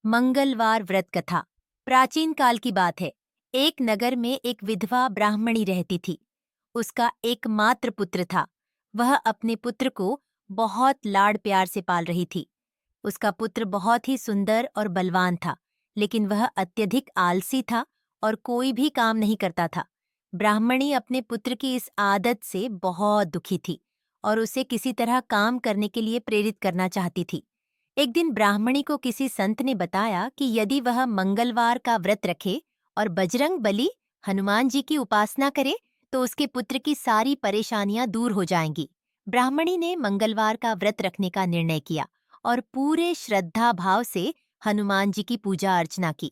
मंगलवार व्रत कथा। प्राचीन काल की बात है। एक नगर में एक विधवा ब्राह्मणी रहती थी। उसका एकमात्र पुत्र था। वह अपने पुत्र को बहुत लाड़ प्यार से पाल रही थी। उसका पुत्र बहुत ही सुंदर और बलवान था, लेकिन वह अत्यधिक आलसी था और कोई भी काम नहीं करता था। ब्राह्मणी अपने पुत्र की इस आदत से बहुत दुखी थी और उसे किसी तरह काम करने के लिए प्रेरित करना चाहती थी। एक दिन ब्राह्मणी को किसी संत ने बताया कि यदि वह मंगलवार का व्रत रखे और बजरंग बली हनुमान जी की उपासना करे तो उसके पुत्र की सारी परेशानियां दूर हो जाएंगी। ब्राह्मणी ने मंगलवार का व्रत रखने का निर्णय किया और पूरे श्रद्धा भाव से हनुमान जी की पूजा अर्चना की।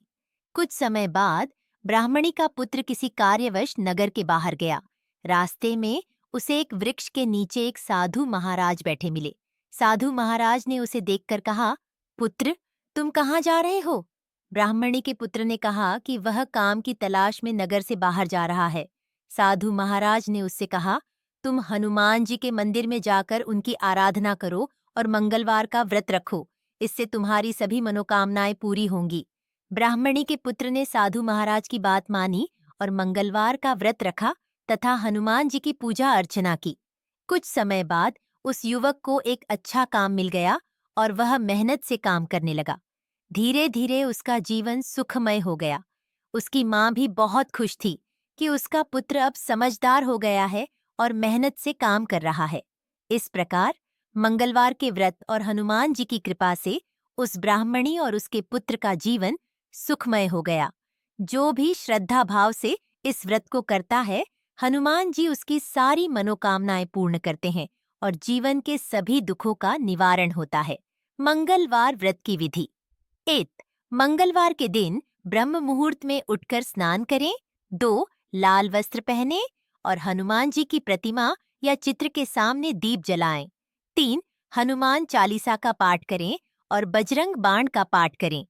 कुछ समय बाद ब्राह्मणी का पुत्र किसी कार्यवश नगर के बाहर गया। रास्ते में उसे एक वृक्ष के नीचे एक साधु महाराज बैठे मिले। साधु महाराज ने उसे देखकर कहा, पुत्र, तुम कहाँ जा रहे हो? ब्राह्मणी के पुत्र ने कहा कि वह काम की तलाश में नगर से बाहर जा रहा है। साधु महाराज ने उससे कहा, तुम हनुमान जी के मंदिर में जाकर उनकी आराधना करो और मंगलवार का व्रत रखो। इससे तुम्हारी सभी मनोकामनाएं पूरी होंगी। ब्राह्मणी के पुत्र ने साधु महाराज की बात मानी और मंगलवार का व्रत रखा तथा हनुमान जी की पूजा अर्चना की। कुछ समय बाद उस युवक को एक अच्छा काम मिल गया और वह मेहनत से काम करने लगा। धीरे धीरे उसका जीवन सुखमय हो गया। उसकी माँ भी बहुत खुश थी कि उसका पुत्र अब समझदार हो गया है और मेहनत से काम कर रहा है। इस प्रकार मंगलवार के व्रत और हनुमान जी की कृपा से उस ब्राह्मणी और उसके पुत्र का जीवन सुखमय हो गया। जो भी श्रद्धा भाव से इस व्रत को करता है, हनुमान जी उसकी सारी मनोकामनाएं पूर्ण करते हैं और जीवन के सभी दुखों का निवारण होता है। मंगलवार व्रत की विधि। 1. मंगलवार के दिन ब्रह्म मुहूर्त में उठकर स्नान करें। 2. लाल वस्त्र पहने और हनुमान जी की प्रतिमा या चित्र के सामने दीप जलाएं। 3. हनुमान चालीसा का पाठ करें और बजरंग बाण का पाठ करें।